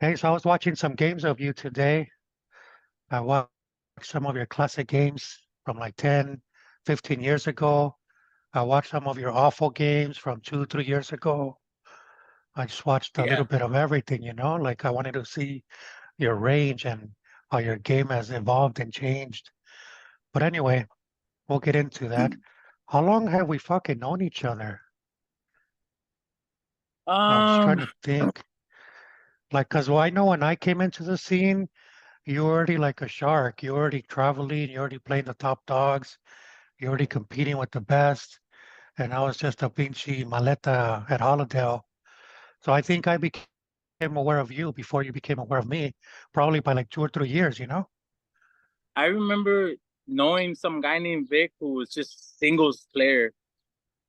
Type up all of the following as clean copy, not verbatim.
Hey, so I was watching some games of you today. I watched some of your classic games from like 10, 15 years ago. I watched some of your awful games from 2, 3 years ago. I just watched a little Yeah. bit of everything, Like I wanted to see your range and how your game has evolved and changed. But anyway, we'll get into that. How long have we fucking known each other? I was trying Um, to think. Like, cause I know when I came into the scene, you were already like a shark. You were already traveling. You already playing the top dogs. You're already competing with the best. And I was just a pinchy maleta at Holidale. So I think I became aware of you before you became aware of me, probably by like 2 or 3 years. I remember knowing some guy named Vic who was just singles player,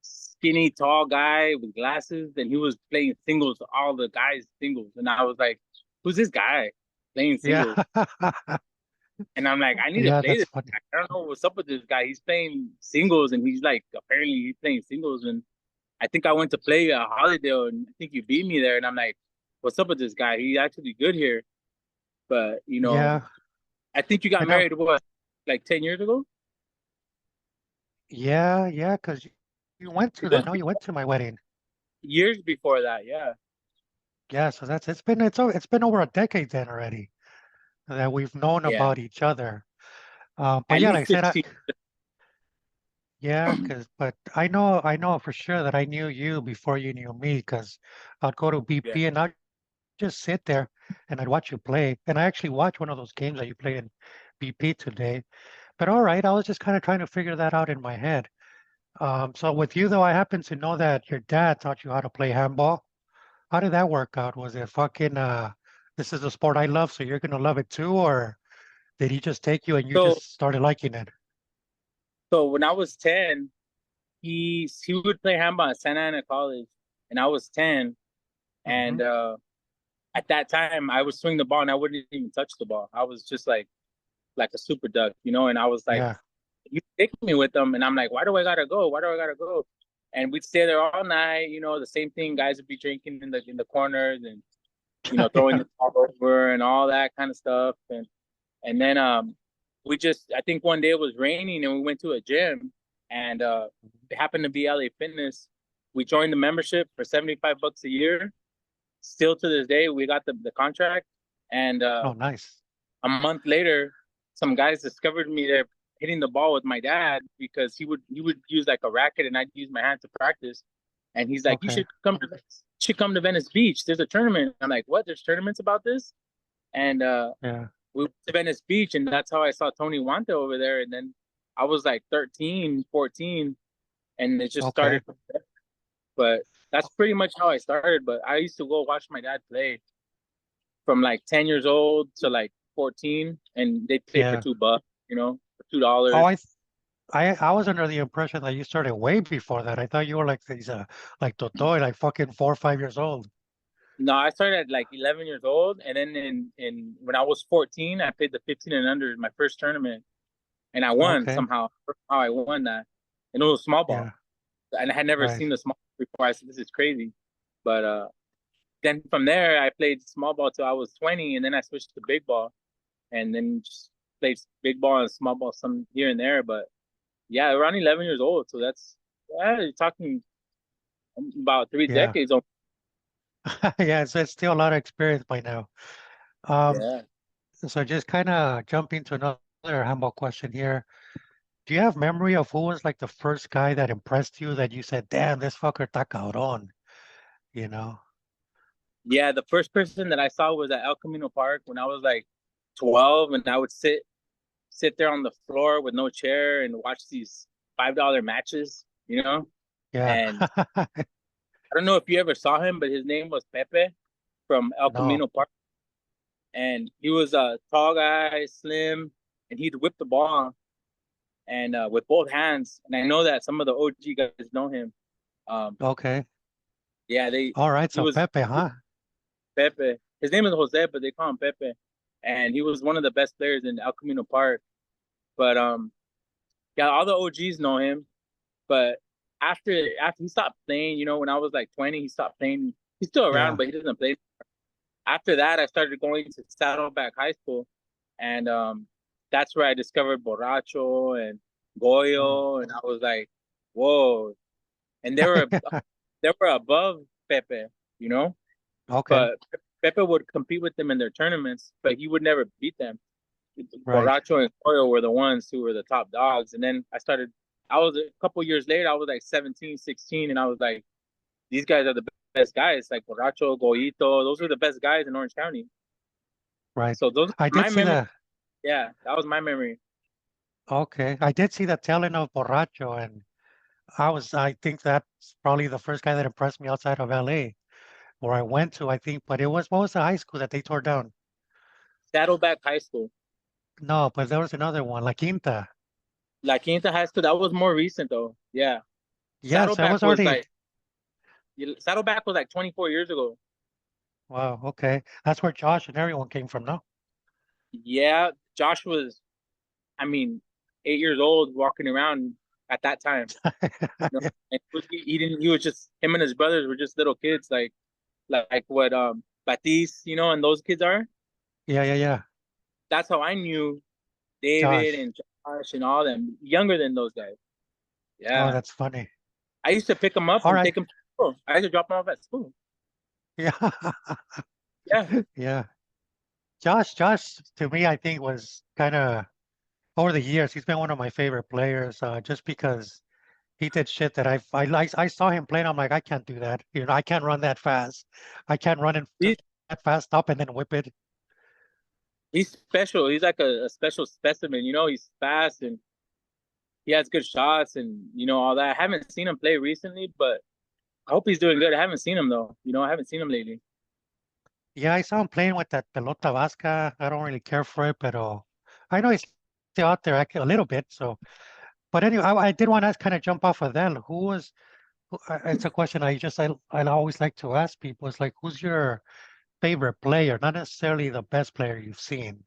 skinny, tall guy with glasses, and he was playing singles, all the guys singles, and I was like, "Who's this guy playing Yeah. singles?" And I'm like, "I need to Yeah, play that's this. funny. I don't know what's up with this guy. He's playing singles, and he's like, apparently he's playing singles." And I think I went to play Holidale, and I think you beat me there, and I'm like, "What's up with this guy? He's actually good here." But Yeah. I think you got And I, married what, like 10 years ago? yeah, because you went It to that. was No, you went to my wedding. years before that, yeah. Yeah, so it's been over a decade then already that we've known Yeah. about each other. But At yeah, like I least said, 15. yeah, but I know for sure that I knew you before you knew me because I'd go to Yeah. BP and I'd just sit there and I'd watch you play. And I actually watched one of those games that you played in BP today. But all right, I was just kind of trying to figure that out in my head. So with you though, I happen to know that your dad taught you how to play handball. How did that work out? Was it fucking this is a sport I love, so you're gonna love it too, or did he just take you and you So just started liking it? so when I was 10, he would play handball at Santa Ana College, and I was 10, Hmm. and at that time I would swing the ball and I wouldn't even touch the ball. I was just like a super duck, and I was like, Yeah. you take me with them, and I'm like, why do I gotta go? Why do I gotta go? And we'd stay there all night, the same thing. Guys would be drinking in the corners and throwing Yeah. the ball over and all that kind of stuff. And then we just I think one day it was raining and we went to a gym and it happened to be LA Fitness. We joined the membership for $75 a year. Still to this day, we got the contract. And Oh, nice. a month later, some guys discovered me there hitting the ball with my dad because he would use like a racket and I'd use my hand to practice. And he's like, Okay. should come to Venice Beach. There's a tournament. I'm like, what? There's tournaments about this? And Yeah. we went to Venice Beach, and that's how I saw Tony Wante over there. And then I was like 13, 14, and it just Okay. started. But that's pretty much how I started. But I used to go watch my dad play from like 10 years old to like 14, and they play for Yeah. $2, for Oh, $2. I was under the impression that you started way before that. I thought you were like these like Totoy, like fucking 4 or 5 years old. No, I started at like 11 years old, and then in when I was 14, I played the 15 and under my first tournament, and I won Okay. somehow. How I won that, and it was small ball, Yeah. and I had never Right. seen the small ball before. I said, "This is crazy," but then from there, I played small ball till I was 20, and then I switched to big ball, and then just played big ball and small ball some here and there. But yeah, around 11 years old, so that's you're talking about three Yeah. decades. Yeah. So it's still a lot of experience by now. Um, Yeah. so just kind of jumping to another humble question here. Do you have memory of who was like the first guy that impressed you that you said, damn, this fucker está cabrón, you know? Yeah, the first person that I saw was at El Camino Park when I was like 12, and I would sit there on the floor with no chair and watch these $5 matches. Yeah. And I don't know if you ever saw him, but his name was Pepe from El No. Camino Park, and he was a tall guy, slim, and he'd whip the ball and with both hands. And I know that some of the OG guys know him. Um, Okay. yeah, they All right. he So was Pepe, huh? Pepe. His name is Jose, but they call him Pepe, and he was one of the best players in El Camino Park. But yeah, all the OGs know him. But after he stopped playing, when I was like 20, he stopped playing. He's still around, Yeah. but he doesn't play. after that, I started going to Saddleback High School, and that's where I discovered Borracho and Mm. Goyo, and I was like, whoa! And they were above Pepe, you know, Okay, but Pepe would compete with them in their tournaments, but he would never beat them. right. Borracho and Goyo were the ones who were the top dogs, and then I was a couple years later, I was like 17, 16, and I was like, these guys are the best guys, like Borracho, Goyito, those are the best guys in Orange County. Right. So those are I did my see memory. the, Yeah, that was my memory. okay. I did see the telling of Borracho, and I think that's probably the first guy that impressed me outside of LA, where I went to, I think, but what was the high school that they tore down? Saddleback High School, No, but there was another one, La Quinta. La Quinta High School. That was more recent though. Yeah, Yes, I Saddleback was was already, like Saddleback was like 24 years ago. wow, okay. That's where Josh and everyone came from, no? Yeah, Josh was, I mean, 8 years old walking around at that time. You know, Yeah, and he didn't. He was just him and his brothers were just little kids, like what Batiste, you know, and those kids are. yeah, yeah, yeah. That's how I knew David Josh. and Josh and all them, younger than those guys. Oh, Yeah, that's funny. I used to pick them up All and right. take them to school. I used to drop them off at school. Yeah. Yeah, Yeah. Josh, to me, I think was kind of over the years, he's been one of my favorite players, just because he did shit that I saw him playing. I'm like, I can't do that. You know, I can't run that fast. I can't run in he's that fast up and then whip it. he's special. He's like a special specimen. You know, he's fast and he has good shots and all that. I haven't seen him play recently, but I hope he's doing good. I haven't seen him though. I haven't seen him lately. Yeah, I saw him playing with that pelota vasca. I don't really care for it, but I know he's still out there a little bit. So, but anyway, I did want to kind of jump off of that. It's a question I always like to ask people. It's like, who's your favorite player? Not necessarily the best player you've seen,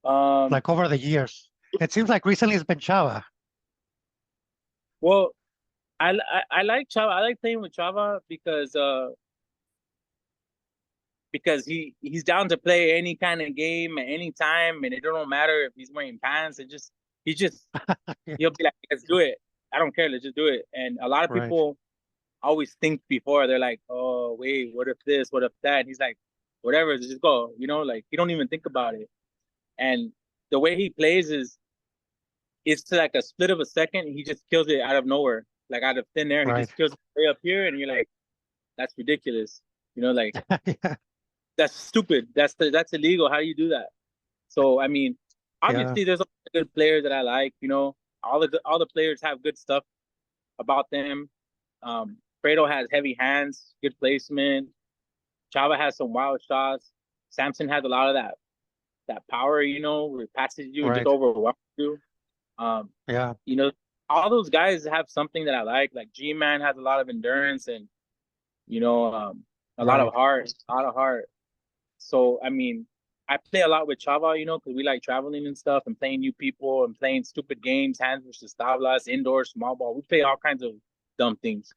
Um, like over the years. It seems like recently it's been Chava. well, I like Chava. I like playing with Chava because he's down to play any kind of game at any time, and it don't matter if he's wearing pants. He just Yeah, he'll be like, let's do it. I don't care. Let's just do it. And a lot of right, people always think before they're like, oh wait, what if this? What if that? And he's like, whatever, just go. Like he don't even think about it. And the way he plays is it's to like a split of a second. He just kills it out of nowhere, like out of thin air. He right. just kills it way up here, and you're like, that's ridiculous. Like Yeah, that's stupid. That's illegal. How do you do that? So I mean, yeah, obviously there's a lot of good players that I like. All the players have good stuff about them. Fredo has heavy hands, good placement. Chava has some wild shots. Samson has a lot of that power, where it passes you and just right. overwhelms you. Um, Yeah, you know, all those guys have something that I like. Like G Man has a lot of endurance and you know, um, a lot of right, heart, a lot of heart. So I mean, I play a lot with Chava, because we like traveling and stuff and playing new people and playing stupid games, hands versus tablas, indoor, small ball. We play all kinds of dumb things.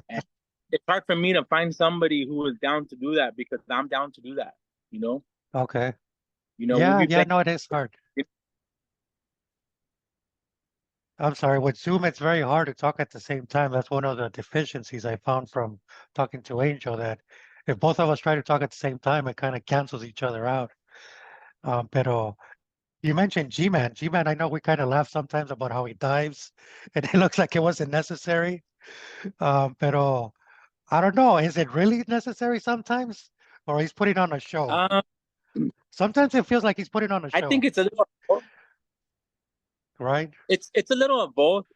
And it's hard for me to find somebody who is down to do that because I'm down to do that. You know, okay. we'll Yeah, be yeah, playing. no, it is hard. I'm sorry, with Zoom, it's very hard to talk at the same time. That's one of the deficiencies I found from talking to Angel, that if both of us try to talk at the same time, it kind of cancels each other out. Pero you mentioned G-Man. G-Man, I know we kind of laugh sometimes about how he dives, and it looks like it wasn't necessary. Pero I don't know, is it really necessary sometimes? Or he's putting on a show? Um, Sometimes it feels like he's putting on a I think show, it's a little. right? It's a little of both.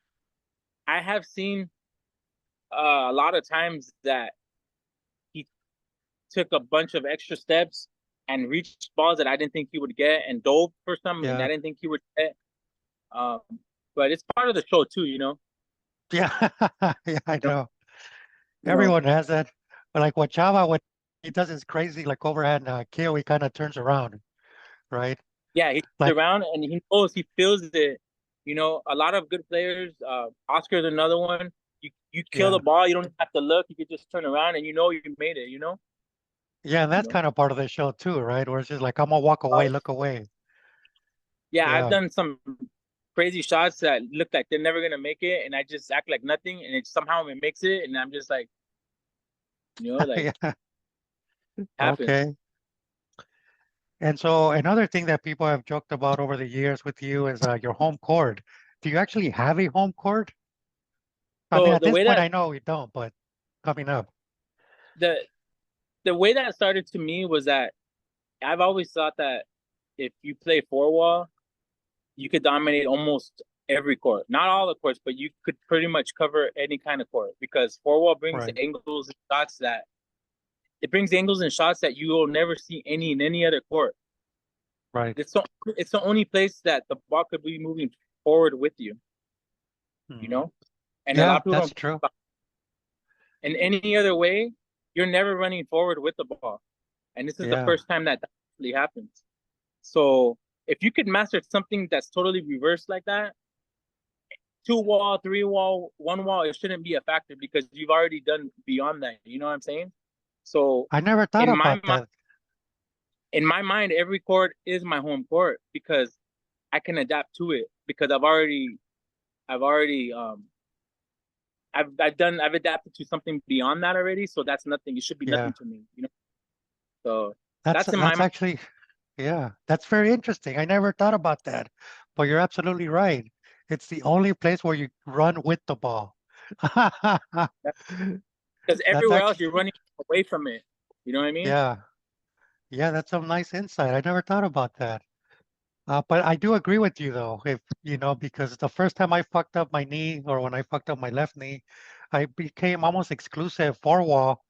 I have seen a lot of times that he took a bunch of extra steps and reached balls that I didn't think he would get and dove for some and I Yeah, didn't think he would get. Um, but it's part of the show too, yeah, yeah, I You know, know. you know. Everyone has that. But like what Chava, what he does is crazy, like overhand kill, he kind of turns around, right? Yeah, he turns Like, around and he feels it. A lot of good players. Oscar's another one. You kill the yeah, ball, you don't have to look. You could just turn around and you made it. Yeah, and you that's know? kind of part of the show too, right? Where it's just like, I'm gonna walk away, Uh, look away. Yeah, I've Yeah. done some crazy shots that look like they're never gonna make it, and I just act like nothing, and it somehow it makes it, and I'm just like, like Yeah. happens. Okay. And so another thing that people have joked about over the years with you is your home court. Do you actually have a home court? I mean, So at the this way point, that I know we don't, but coming up. the the way that started to me was that I've always thought that if you play four wall, you could dominate almost every court. Not all the courts, but you could pretty much cover any kind of court because four wall brings Right, angles and shots that it brings angles and shots that you will never see in any other court. right. It's the it's the only place that the ball could be moving forward with you, you Hmm. know? And a lot Yeah, of people that's don't true. in any other way, you're never running forward with the ball. And this is the Yeah, first time that actually happens. So if you could master something that's totally reversed like that, two wall, three wall, one wall, it shouldn't be a factor because you've already done beyond that. You know what I'm saying? So I never thought in my about mind, that. every court is my home court because I can adapt to it because I've already I've adapted to something beyond that already. So that's nothing. It should be Yeah, nothing to me. So that's that's in my that's mind. actually, yeah, that's very interesting. I never thought about that, but you're absolutely right. It's the only place where you run with the ball. Because That's everywhere else actually, you're running away from it. You know what I mean? yeah, yeah, that's some nice insight. I never thought about that. But I do agree with you though, if because the first time I fucked up my knee or when I fucked up my left knee, I became almost exclusive four wall,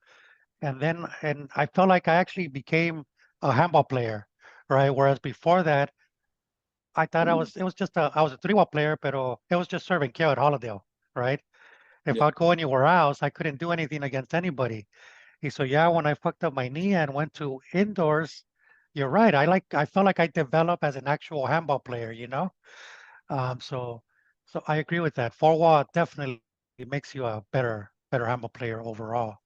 and I felt like I actually became a handball player, right? Whereas before that, I thought it was just I was a three wall player, but it was just serving kill at Hollandale, right? If Yeah. I'd go anywhere else, I couldn't do anything against anybody. And so yeah, when I fucked up my knee and went to indoors, you're right. I felt like I developed as an actual handball player, you know? Um, so so I agree with that. Four wall definitely makes you a better handball player overall.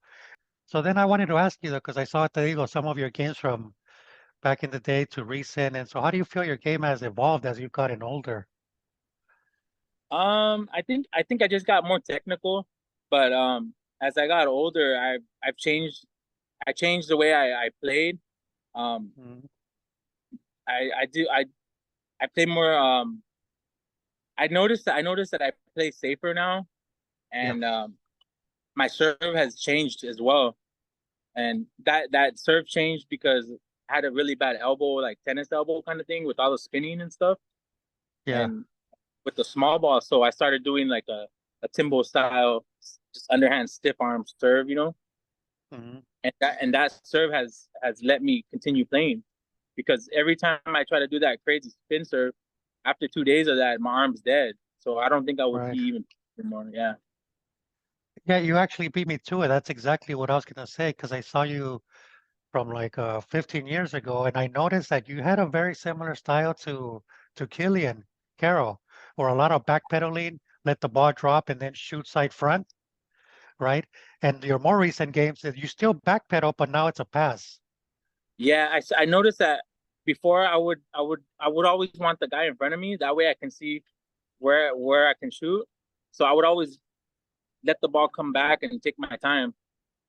So then I wanted to ask you though, because I saw at the Eagle some of your games from back in the day to recent. And so how do you feel your game has evolved as you've gotten older? I think I just got more technical, but as I got older, I've changed. I changed the way I played. Um, Mhm. I do I play more. I noticed that I play safer now, Yeah, and my serve has changed as well. And that serve changed because I had a really bad elbow, like tennis elbow kind of thing, with all the spinning and stuff. yeah. And with the small ball, so I started doing like a Timbo style, just underhand stiff arm serve, Hmm. and that serve has let me continue playing because every time I try to do that crazy spin serve, after 2 days of that, my arm's dead. So I don't think I would be Right. even anymore. Yeah. Yeah, you actually beat me to it. That's exactly what I was gonna say, because I saw you from like 15 years ago, and I noticed that you had a very similar style to Killian Carroll, or a lot of backpedaling, let the ball drop and then shoot side front, right? And your more recent games, that you still backpedal, but now it's a pass. Yeah, I noticed that before I would always want the guy in front of me. That way I can see where I can shoot. So I would always let the ball come back and take my time,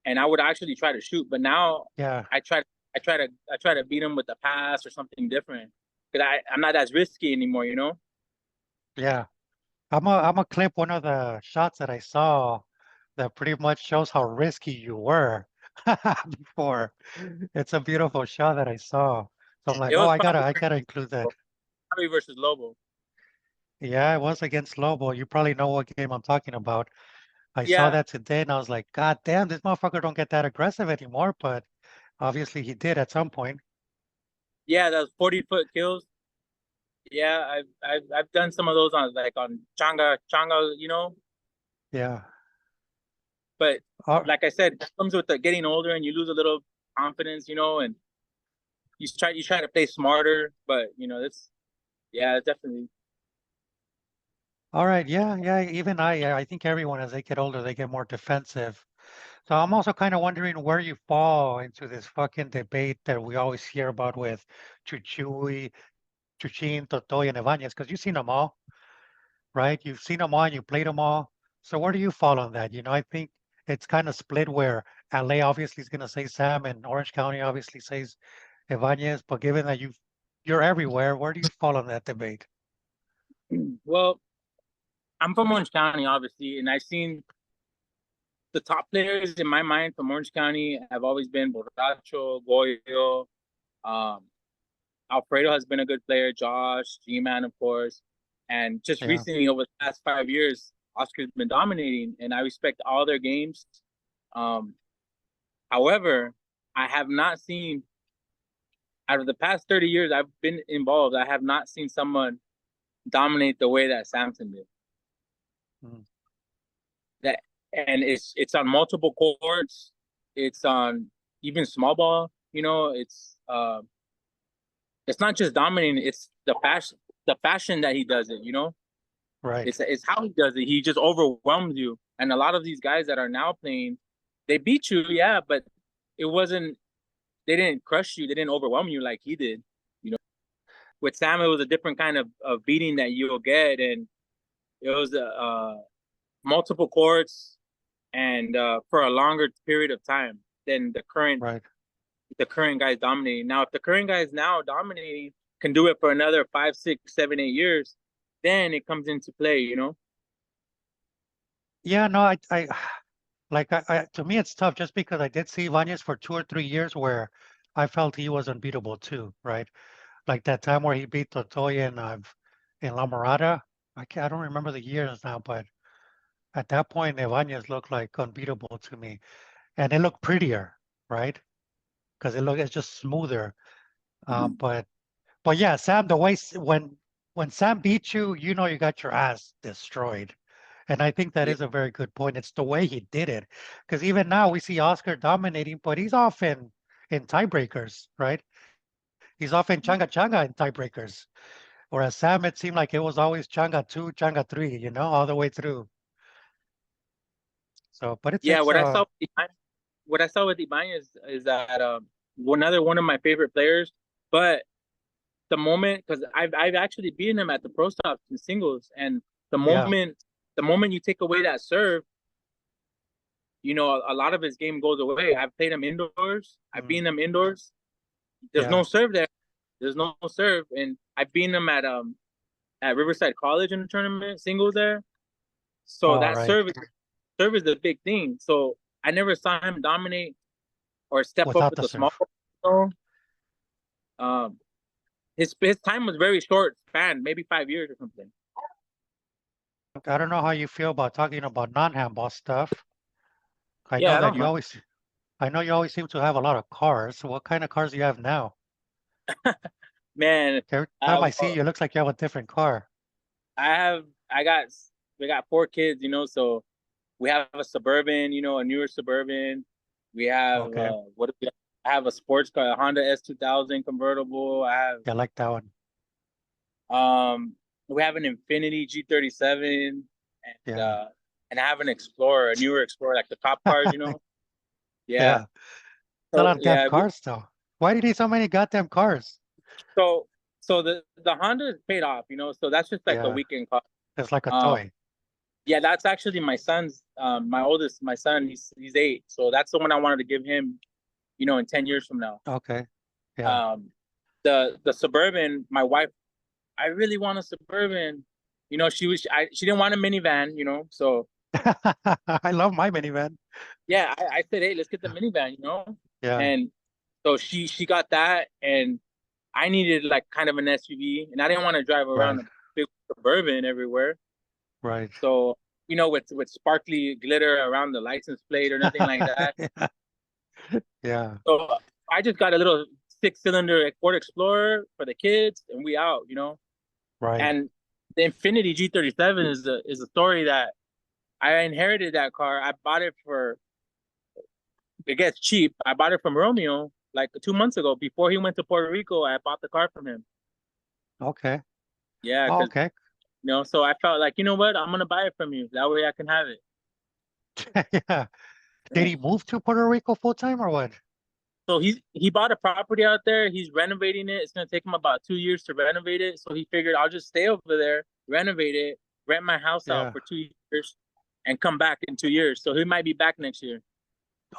and I would actually try to shoot. But now Yeah, I try I try to beat him with a pass or something different because I'm not as risky anymore. yeah. I'm a clip one of the shots that I saw that pretty much shows how risky you were before. It's a beautiful shot that I saw. So I'm like, It oh, was I gotta include that. probably versus Lobo. Yeah, it was against Lobo. You probably know what game I'm talking about. I saw Yeah, that today and I was like, God damn, this motherfucker don't get that aggressive anymore, but obviously he did at some point. yeah, those 40-foot kills. Yeah, I've done some of those on like on Changa. Yeah. But Oh, like I said, it comes with the getting older and you lose a little confidence, and you try to play smarter. But it's yeah, definitely. all right. Yeah, yeah. Even I think everyone as they get older, they get more defensive. So I'm also kind of wondering where you fall into this fucking debate that we always hear about with Chuchui, Chuchin, Totoy, and Ibanez, because you've seen them all, right? You've seen them all and you played them all. So where do you fall on that? I think it's kind of split where LA obviously is going to say Sam and Orange County obviously says Ibanez, but given that you're everywhere, where do you fall on that debate? Well, I'm from Orange County, obviously, and I've seen the top players in my mind from Orange County have always been Borracho, Goyo, um, Alfredo has been a good player, Josh, G-Man, of course. And just Yeah, recently, over the past 5 years, Oscar's been dominating, and I respect all their games. Um, However, I have not seen, out of the past 30 years I've been involved, I have not seen someone dominate the way that Samson did. mm, That and it's on multiple courts. It's on even small ball. It's not just dominating. It's the fashion that he does it. right, It's how he does it. He just overwhelms you. And a lot of these guys that are now playing, they beat you, yeah, but it wasn't. They didn't crush you. They didn't overwhelm you like he did. With Sam, it was a different kind of beating that you'll get, and it was multiple courts and for a longer period of time than right. the current guys dominating. Now, if the current guys now dominating can do it for another 5, 6, 7, 8 years, then it comes into play. Yeah, no, I like to me it's tough just because I did see Ibanez for 2 or 3 years where I felt he was unbeatable too, right? Like that time where he beat Totoy in La Morada. I don't remember the years now, but at that point Ibanez looked like unbeatable to me, and it looked prettier, right? Because it's just smoother. Mm-hmm. But yeah, Sam, the way when Sam beats you, you got your ass destroyed. And I think that Yeah, is a very good point. It's the way he did it. Because even now we see Oscar dominating, but he's often in tiebreakers, right? He's often changa changa in tiebreakers. Whereas Sam, it seemed like it was always changa two, changa three, all the way through. So, but yeah. What I saw with Ibanez is that another one of my favorite players, but the moment because I've actually beaten him at the pro stops in singles, and the yeah, moment the moment you take away that serve, a lot of his game goes away. I've played him indoors. I've mm, beaten him indoors. There's yeah. no serve there. There's no serve, and I've beaten him at Riverside College in the tournament singles there. So All that right. serve is the big thing. So I never saw him dominate or step up Without with the the small surf. ball. Um, his time was very short span, maybe 5 years or something. I don't know how you feel about talking about non-handball stuff. I know Yeah, I that don't you mind. always I know you always seem to have a lot of cars. So what kind of cars do you have now? Man, Every time I see you, it looks like you have a different car. I have I got we got 4 kids, so we have a suburban, a newer suburban. We have Okay. what do we have? I have a sports car, a Honda S2000 convertible. I have Yeah, I like that one. um we have an Infinity G37 and Yeah. uh and I have an Explorer, a newer Explorer, like the top cars. Yeah. Yeah. It's a So lot of damn yeah, cars though. Why do you need so many goddamn cars? so so the Honda is paid off. So that's just like a Yeah. weekend car. It's like a Um toy. Yeah, that's actually my son's. My son. He's 8, so that's the one I wanted to give him. In 10 years from now. Okay. Yeah. Um, the suburban. My wife. I really want a suburban. She didn't want a minivan. So I love my minivan. yeah, I said, hey, let's get the minivan. Yeah. And so she got that, and I needed like kind of an SUV, and I didn't want to drive around Right. a big suburban everywhere. Right. So with sparkly glitter around the license plate or nothing like that. Yeah. So I just got a little 6-cylinder Ford Explorer for the kids, and we out. Right. And the Infinity G37 is a story that I inherited that car. I bought it for it gets cheap. I bought it from Romeo like 2 months ago. Before he went to Puerto Rico, I bought the car from him. Okay. Yeah, Oh, because okay. so I felt like, you know what, I'm gonna buy it from you. That way I can have it. Yeah. Did he move to Puerto Rico full time or what? So he bought a property out there. He's renovating it. It's gonna take him about 2 years to renovate it. So he figured I'll just stay over there, renovate it, rent my house out Yeah. for 2 years, and come back in 2 years. So he might be back next year.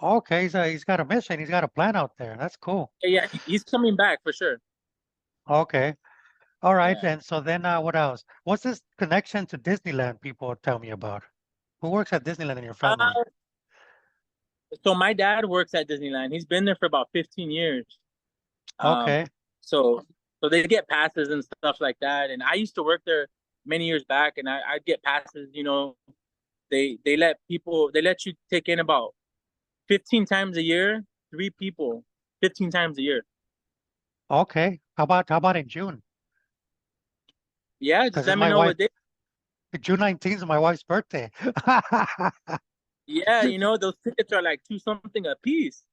Okay, he's got a mission. He's got a plan out there. That's cool. Yeah, he's coming back for sure. Okay. All right. Yeah. And so then what else? What's this connection to Disneyland people tell me about? Who works at Disneyland in your family? Uh, so my dad works at Disneyland. He's been there for about 15 years. Um, Okay. so so they get passes and stuff like that. And I used to work there many years back, and I'd get passes. They let you take in about 15 times a year, 3 people, 15 times a year. Okay. How about in June? Yeah, just Because it's let me my know wife. what day. June 19th is my wife's birthday. Yeah, those tickets are like two something a piece.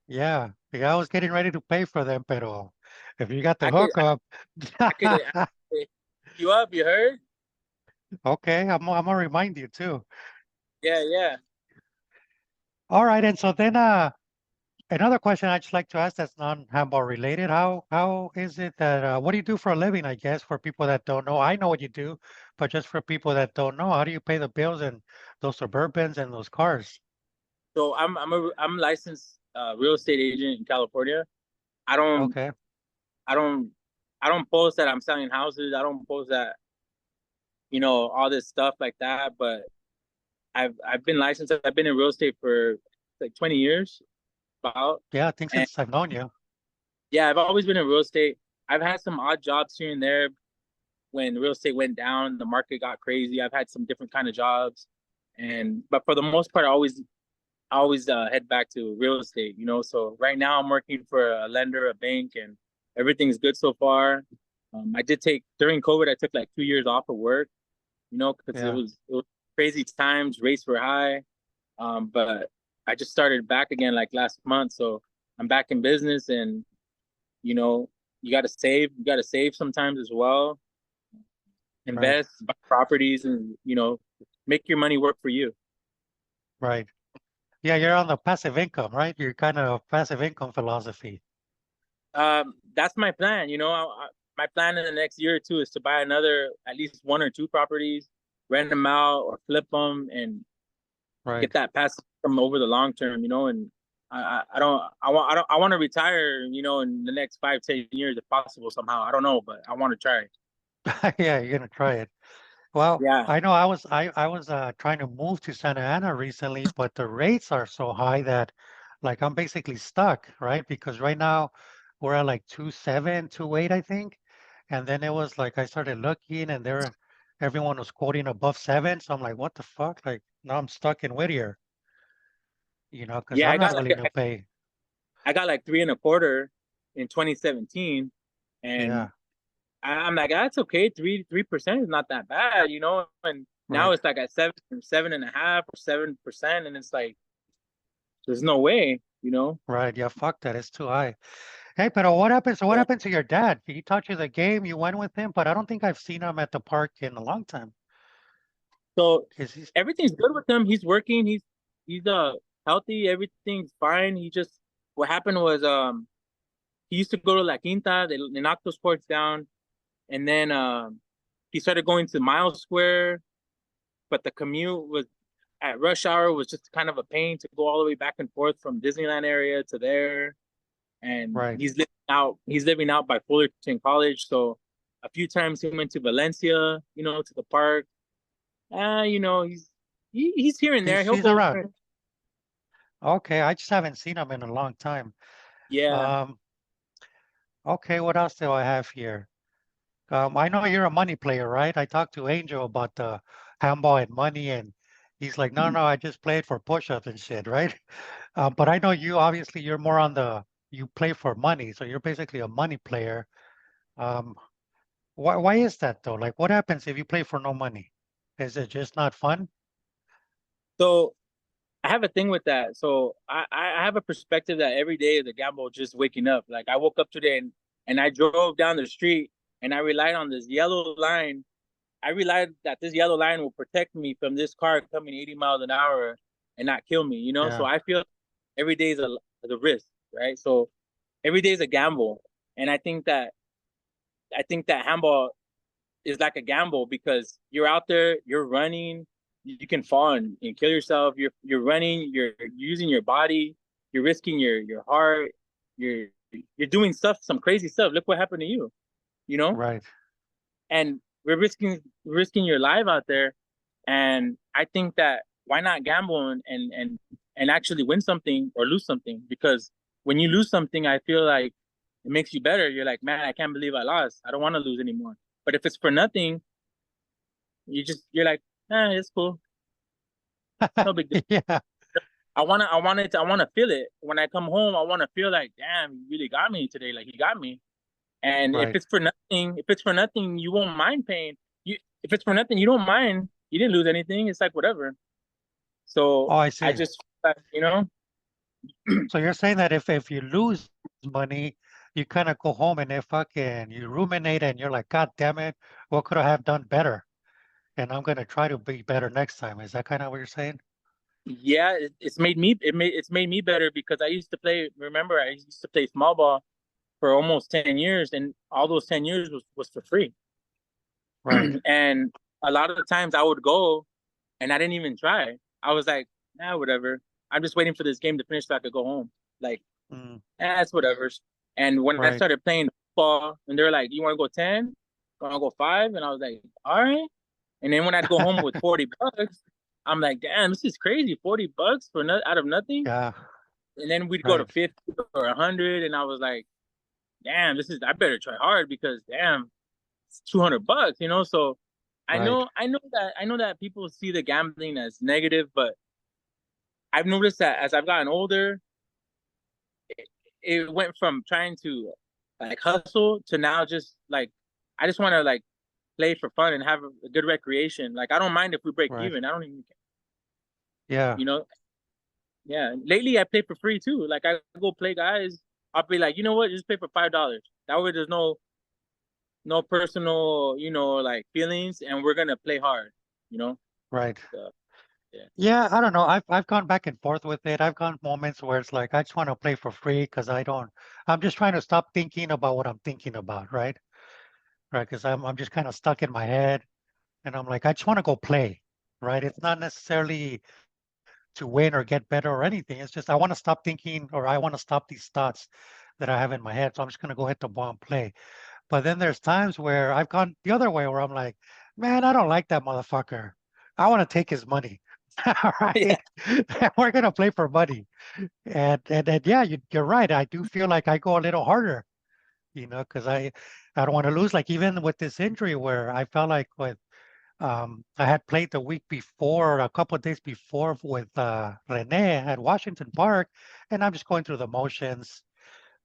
Yeah. Yeah, I was getting ready to pay for them, pero if you got the I could hookup. I could hook you up, you heard? Okay, I'm gonna remind you too. Yeah, yeah. All right, and so then another question I'd just like to ask that's non-handball related. How is it that what do you do for a living, I guess, for people that don't know? I know what you do, but just for people that don't know, how do you pay the bills and those Suburbans and those cars? So I'm licensed real estate agent in California. I don't Okay. I don't I don't post that I'm selling houses. I don't post that, all this stuff like that, but I've been licensed. I've been in real estate for like 20 years about. Yeah, I think And since I've known you. yeah, I've always been in real estate. I've had some odd jobs here and there when real estate went down, the market got crazy. I've had some different kind of jobs, but for the most part, I always head back to real estate. So right now I'm working for a lender, a bank, and everything's good so far. I did take during COVID, I took like 2 years off of work, because it Yeah, was it was crazy times, rates were high. But I just started back again like last month, so I'm back in business, and you know, you got to save sometimes as well, right, invest, buy properties, and make your money work for you. right. Yeah, you're on the passive income, right? You're kind of passive income philosophy. That's my plan. My plan in the next year or two is to buy another at least one or two properties, rent them out or flip them, and get Right. that passive income over the long term. And I want to retire. In the next 5-10 years if possible somehow. I don't know, but I want to try. Yeah, you're gonna try it. Well, Yeah. I know I was trying to move to Santa Ana recently, but the rates are so high that like I'm basically stuck, right? Because right now we're at like 2.7, 2.8, I think. And then it was like I started looking and everyone was quoting above 7. So I'm like, what the fuck? Like now I'm stuck in Whittier, because Yeah, I'm not willing to pay. I got like 3.25 in 2017, and Yeah, I'm like, that's okay. 3% is not that bad. And now right, it's like at 7.5 or 7%, and it's like there's no way. right. Yeah, fuck that. It's too high. Hey, but what happened? So what Yeah. happened to your dad? He taught you the game, you went with him, but I don't think I've seen him at the park in a long time. So Is he? everything's good with him. He's working. He's healthy. Everything's fine. What happened was he used to go to La Quinta. They knocked those courts down, and then he started going to Miles Square, but the commute was at rush hour was just kind of a pain to go all the way back and forth from Disneyland area to there. And Right. he's living out by Fullerton College. So a few times he went to Valencia, to the park. He's here and there. He'll He's go around. there. Okay, I just haven't seen him in a long time. Yeah. Um, okay, what else do I have here? I know you're a money player, right? I talked to Angel about the handball and money, and he's like, no, no, I just play it for push-ups and shit, right? But I know you, obviously, you're more on you play for money, so you're basically a money player. Um, why is that though? Like, what happens if you play for no money? Is it just not fun? So I have a thing with that. So I have a perspective that every day is a gamble just waking up. Like I woke up today, and I drove down the street, and I relied on this yellow line. I realized that this yellow line will protect me from this car coming 80 miles an hour. and not kill me, you know? So Yeah. I feel every day is a risk, right? So every day is a gamble. And I think that handball is like a gamble because you're out there, you're running, you can fall and kill yourself. You're running, you're using your body, you're risking your heart, you're you're doing stuff, some crazy stuff. Look what happened to you, you know? Right. And we're risking your life out there. And I think that why not gamble and actually win something or lose something? Because when you lose something, I feel like it makes you better. You're like, man, I can't believe I lost. I don't want to lose anymore. But if it's for nothing, you're like, it's cool. No big deal. Yeah. I wanna feel it. When I come home, I wanna feel like, damn, he really got me today. Like he got me. And Right. if it's for nothing, you won't mind paying. If it's for nothing, you don't mind. You didn't lose anything. It's like whatever. So Oh, I I see. just, you know, So you're saying that if you lose money, you kind of go home and if fucking you ruminate and you're like, God damn it, what could I have done better? And I'm gonna try to be better next time. Is that kind of what you're saying? yeah, it's made me better because I used to play. Remember, I used to play small ball for almost 10 years, and all those 10 years was for free. Right. And a lot of the times I would go and I didn't even try. I was like, nah, whatever. I'm just waiting for this game to finish so I could go home. Like, Mm, it's whatever. And when I right. started playing football, and they're like, "You want to go 10? Want to go 5?" And I was like, "All right." And then when I'd go home with $40, I'm like, "Damn, this is crazy! $40 for out of nothing." Yeah. And then we'd go to Right. 50 or 100, and I was like, "Damn, I better try hard because damn, it's $200, you know." So Right. I know that people see the gambling as negative, but I've noticed that as I've gotten older, it went from trying to like hustle to now just like I just want to like play for fun and have a good recreation. Like I don't mind if we break Right. even. I don't even care, Yeah. you know. Yeah. Lately I play for free too. Like I go play guys. I'll be like, you know what? Just pay for $5. That way there's no personal, like feelings, and we're gonna play hard. You know. Right. So, yeah. Yeah, I don't know. I've gone back and forth with it. I've gone moments where it's like I just want to play for free because I'm just trying to stop thinking about what I'm thinking about, right? Right, because I'm just kind of stuck in my head and I'm like, I just want to go play, right? It's not necessarily to win or get better or anything. It's just I want to stop thinking or I want to stop these thoughts that I have in my head. So I'm just gonna go hit the ball and play. But then there's times where I've gone the other way where I'm like, man, I don't like that motherfucker. I want to take his money. All Yeah. right. We're gonna play for money. And yeah, you're right. I do feel like I go a little harder, because I don't want to lose. Like even with this injury where I felt like with I had played the week before, a couple of days before with Rene at Washington Park, and I'm just going through the motions.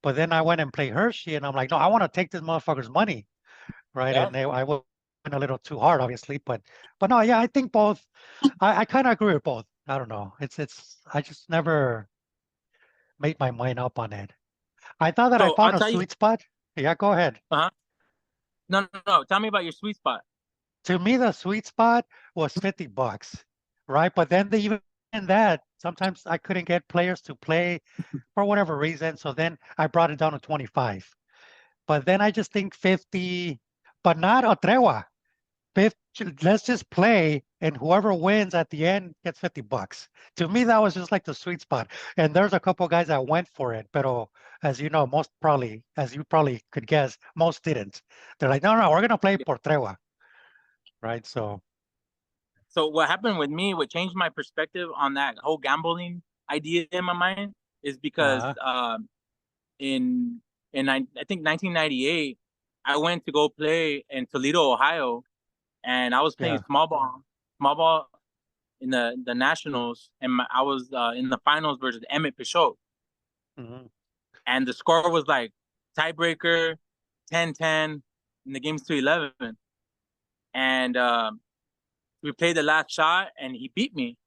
But then I went and played Hershey, and I'm like, no, I want to take this motherfucker's money, right? Yeah. I went a little too hard, obviously, but no, yeah, I think both. I kind of agree with both. I don't know. It's I just never made my mind up on it. I thought that I So I'll found a tell you. sweet spot. Yeah, go ahead. Uh-huh. No, no, no. Tell me about your sweet spot. To me, the sweet spot was $50, right? But then even that, sometimes I couldn't get players to play for whatever reason. So then I brought it down to 25. But then I just think 50, but not a tregua. 50, let's just play, and whoever wins at the end gets $50. To me, that was just like the sweet spot. And there's a couple guys that went for it, but as you know, as you probably could guess, most didn't. They're like, no, no, we're gonna play por tregua, right? So, So what happened with me, what changed my perspective on that whole gambling idea in my mind, is because uh, in I think 1998, I went to go play in Toledo, Ohio, and I was playing yeah, small ball in the nationals, and I was in the finals versus Emmett Pichot, mhm, and the score was like tiebreaker, 10-10, and the game's to 11, and we played the last shot, and he beat me.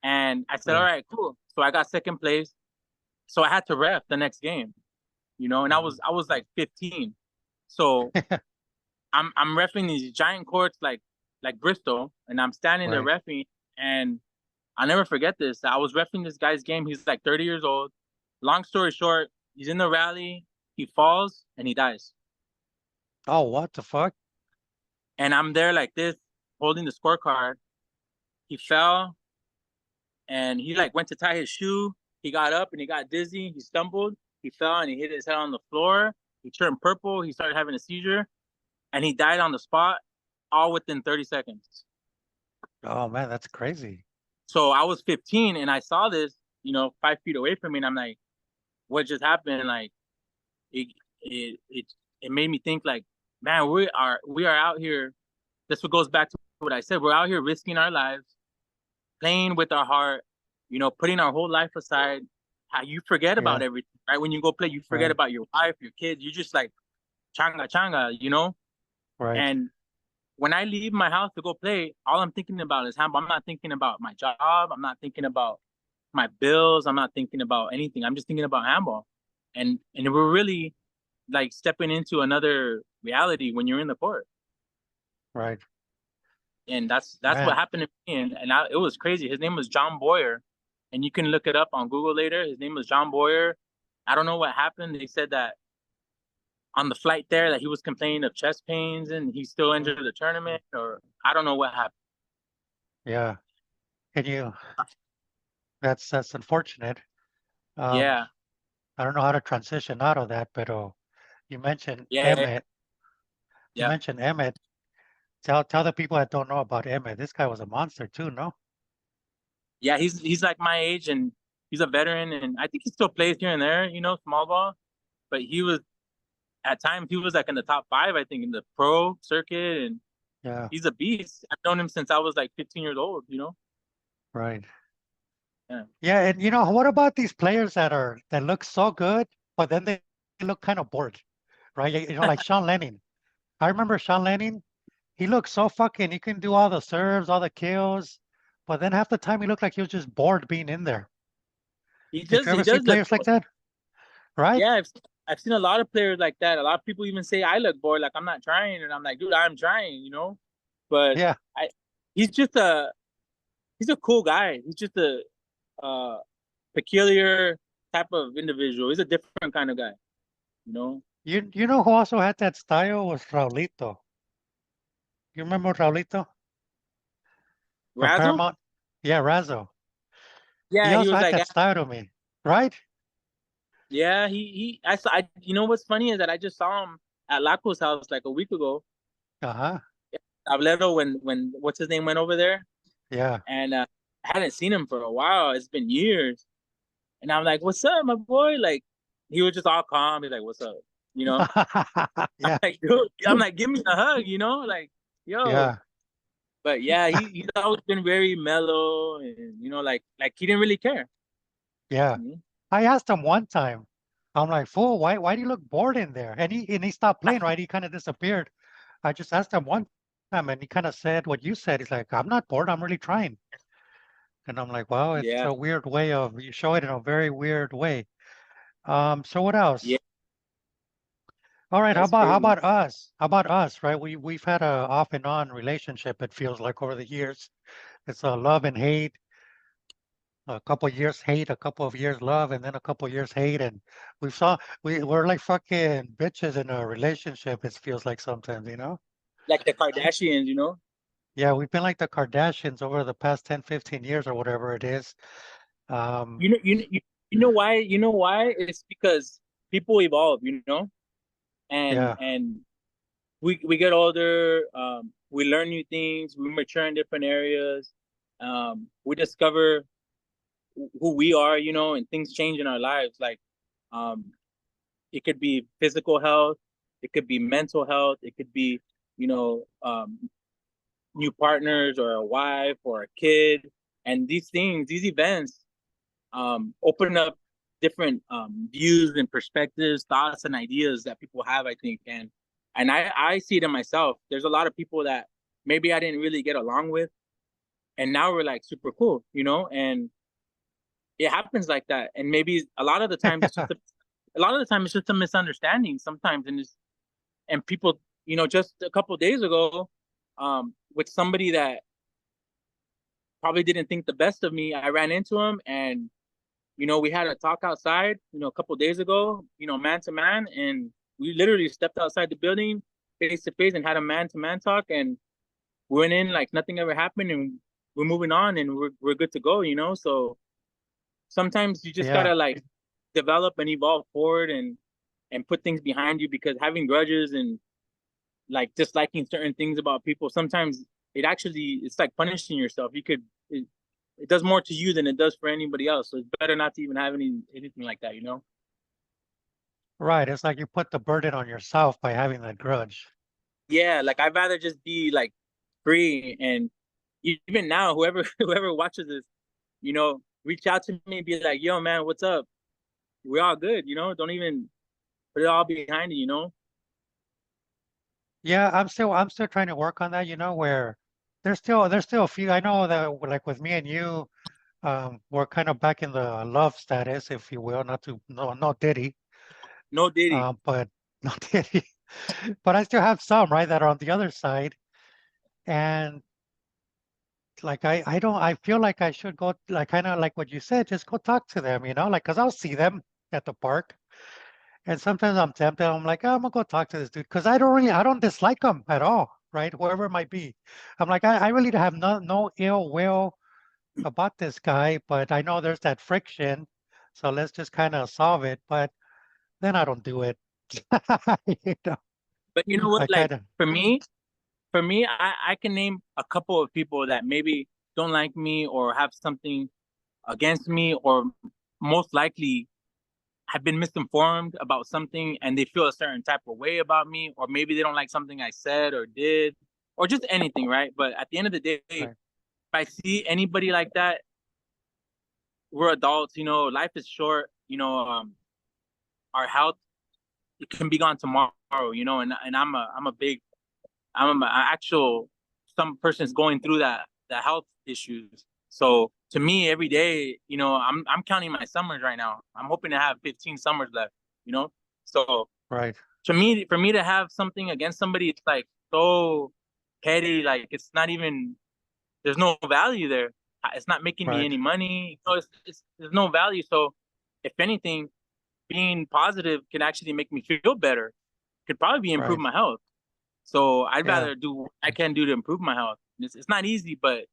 And I said, all yeah, right, cool. So I got second place. So I had to ref the next game, and mhm. I was like 15. So I'm refing these giant courts like Bristol, and I'm standing there Right, refing, and I'll never forget this. I was reffing this guy's game. He's like 30 years old. Long story short, he's in the rally. He falls and he dies. Oh, what the fuck? And I'm there like this, holding the scorecard. He fell and he like went to tie his shoe. He got up and he got dizzy. He stumbled. He fell and he hit his head on the floor. He turned purple. He started having a seizure and he died on the spot, all within 30 seconds. Oh man, that's crazy. So I was 15 and I saw this, 5 feet away from me, and I'm like, what just happened? Like it it it, it made me think like, man, we are out here. That's what goes back to what I said. We're out here risking our lives, playing with our heart, putting our whole life aside. How you forget Yeah, about everything, right? When you go play, you forget right, about your wife, your kids. You just like changa changa. right, And when I leave my house to go play, all I'm thinking about is handball. I'm not thinking about my job. I'm not thinking about my bills. I'm not thinking about anything. I'm just thinking about handball. And we're really like stepping into another reality when you're in the court. right. And that's what Man, happened to me. And it was crazy. His name was John Boyer. And you can look it up on Google later. His name was John Boyer. I don't know what happened. They said that on the flight there that he was complaining of chest pains and he still mm, entered the tournament, or I don't know what happened. yeah. Can you? That's unfortunate. Um, Yeah. I don't know how to transition out of that, but you mentioned Yeah. Yeah. Emmett. You Yeah. mentioned Emmett. Tell the people that don't know about Emmett. This guy was a monster too, no? Yeah, he's like my age and he's a veteran and I think he still plays here and there, small ball. But he was at times he was like in the top five, I think, in the pro circuit, and Yeah, he's a beast. I've known him since I was like 15 years old. right. Yeah. Yeah, and what about these players that look so good, but then they look kind of bored, right? Like Sean Lennon. I remember Sean Lennon. He looked so fucking. He can do all the serves, all the kills, but then half the time he looked like he was just bored being in there. He Did you does ever he see does look players like bored. that? Right? Yeah, I've seen a lot of players like that. A lot of people even say I look bored, like I'm not trying, and I'm like, dude, I'm trying. But Yeah, I he's just he's a cool guy. He's just a uh peculiar type of individual. He's a different kind of guy, you know. you know who also had that style was Raulito. You remember Raulito from Razzle? Paramount? Yeah, Razzo. He Yeah, he also was had like, that style to me, right? yeah, he I saw you know what's funny is that I just saw him at Laco's house like a week ago. Uh-huh. Tabledo when what's his name went over there, Yeah. and I hadn't seen him for a while. It's been years, and I'm like, "What's up, my boy?" Like he was just all calm. He's like, "What's up?" You know. Yeah. Like, dude, I'm like, "Give me a hug," like, yo. Yeah. But yeah, he's always been very mellow, and like he didn't really care. Yeah. Mhm. I asked him one time. I'm like, "Fool, why do you look bored in there?" And he stopped playing, right? He kind of disappeared. I just asked him one time and he kind of said what you said. He's like, "I'm not bored. I'm really trying." And I'm like, "Wow, it's Yeah, a weird way of you show it in a very weird way." So what yeah, else? All right, how that's about how crazy. about us? How about us, right? We've had a off and on relationship, it feels like over the years. It's a love and hate, a couple years hate, a couple of years love, and then a couple of years hate. And we're like fucking bitches in a relationship, it feels like sometimes. Like the Kardashians. Yeah, we've been like the Kardashians over the past 10, 15 years or whatever it is. Um, You know why? You know why? It's because people evolve, and yeah, we get older. We learn new things. We mature in different areas. We discover who we are, and things change in our lives. Like, um, it could be physical health, it could be mental health, it could be, you know, new partners or a wife or a kid, and these events open up different views and perspectives, thoughts and ideas that people have, I think. And I see it in myself. There's a lot of people that maybe I didn't really get along with, and now we're like super cool, and it happens like that. And maybe a lot of the times it's just a misunderstanding sometimes, and people, just a couple of days ago, with somebody that probably didn't think the best of me. I ran into him, and we had a talk outside, a couple of days ago, man to man, and we literally stepped outside the building face to face and had a man to man talk, and we went in like nothing ever happened, and we're moving on, and we're good to go. So sometimes you just Yeah. gotta like develop and evolve forward and put things behind you, because having grudges and like disliking certain things about people, sometimes it's like punishing yourself. It does more to you than it does for anybody else. So it's better not to even have anything like that. Right. It's like you put the burden on yourself by having that grudge. Yeah, like I'd rather just be like free. And even now, whoever whoever watches this, reach out to me and be like, yo man, what's up? We're all good. Don't even put it all behind you. Yeah, I'm still trying to work on that, where there's still a few. I know that like with me and you, we're kind of back in the love status, if you will, not to no Diddy, No Diddy. but not Diddy. But I still have some, right, that are on the other side. And like I feel like I should go, like kind of like what you said, just go talk to them, like because I'll see them at the park. And sometimes I'm tempted. I'm like, "Oh, I'm gonna go talk to this dude because I don't dislike him at all, right? Whoever it might be. I'm like, I really have no ill will about this guy, but I know there's that friction. So let's just kind of solve it. But then I don't do it. You know, But you know what? I Like kind of, for me, I can name a couple of people that maybe don't like me or have something against me, or most likely have been misinformed about something and they feel a certain type of way about me, or maybe they don't like something I said or did, or just anything, right? But at the end of the day, if right, I see anybody like that, we're adults. Life is short. Our health, it can be gone tomorrow. And I'm a actual some person's going through the health issues. So to me, every day, I'm counting my summers right now. I'm hoping to have 15 summers left. So right. for me to have something against somebody, it's like so petty. Like it's not even, there's no value there. It's not making me Right, any money. There's no value. So if anything, being positive can actually make me feel better. Could probably be improve right. my health. So I'd Yeah. rather do what I can do to improve my health. It's not easy, but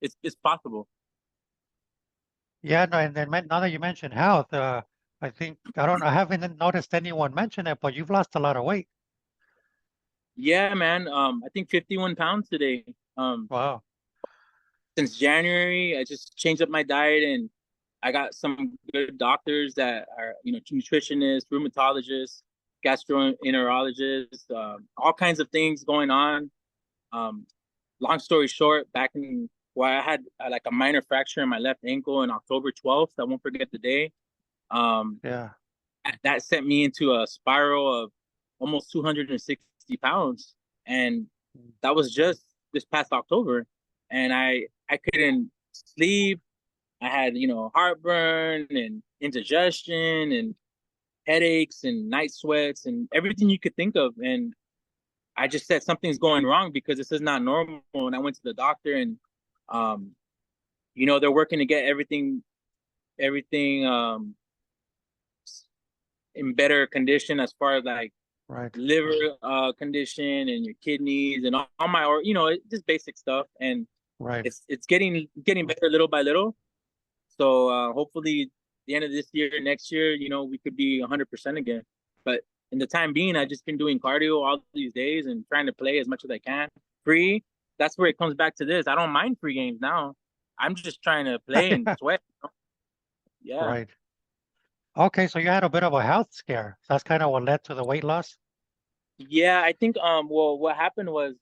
it's possible. Yeah, no, and then now that you mentioned health, I think I haven't noticed anyone mention it, but you've lost a lot of weight. Yeah, man. I think 51 pounds today. Um, Wow. since January, I just changed up my diet, and I got some good doctors that are, nutritionists, rheumatologists, gastroenterologists, all kinds of things going on. Um, long story short, back in where I had like a minor fracture in my left ankle on October 12th, I won't forget the day. Um, Yeah. that sent me into a spiral of almost 260 pounds. And Mm. that was just this past October. And I couldn't sleep. I had, heartburn and indigestion and headaches and night sweats and everything you could think of. And I just said something's going wrong because this is not normal. And I went to the doctor, and um, they're working to get everything in better condition, as far as like Right, liver condition and your kidneys and all my, or just basic stuff. And right. it's getting better little by little. So hopefully the end of this year, next year, we could be 100% again. But in the time being, I just been doing cardio all these days and trying to play as much as I can free. That's where it comes back to this. I don't mind free games now. I'm just trying to play and sweat. Yeah. Right. Okay, so you had a bit of a health scare. That's kind of what led to the weight loss? Yeah, I think well, what happened was,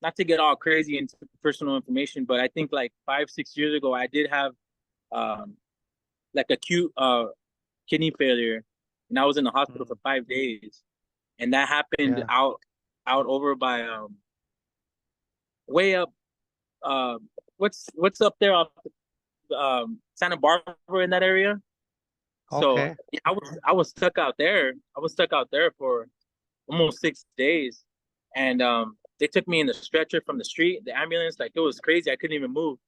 not to get all crazy into personal information, but I think like 5, 6 years ago, I did have um like acute kidney failure, and I was in the hospital for Mm, 5 days, and that happened yeah, out over by way up, what's up there off Santa Barbara, in that area. So okay. yeah, I was stuck out there. I was stuck out there for almost 6 days, and they took me in the stretcher from the street, the ambulance. Like it was crazy. I couldn't even move.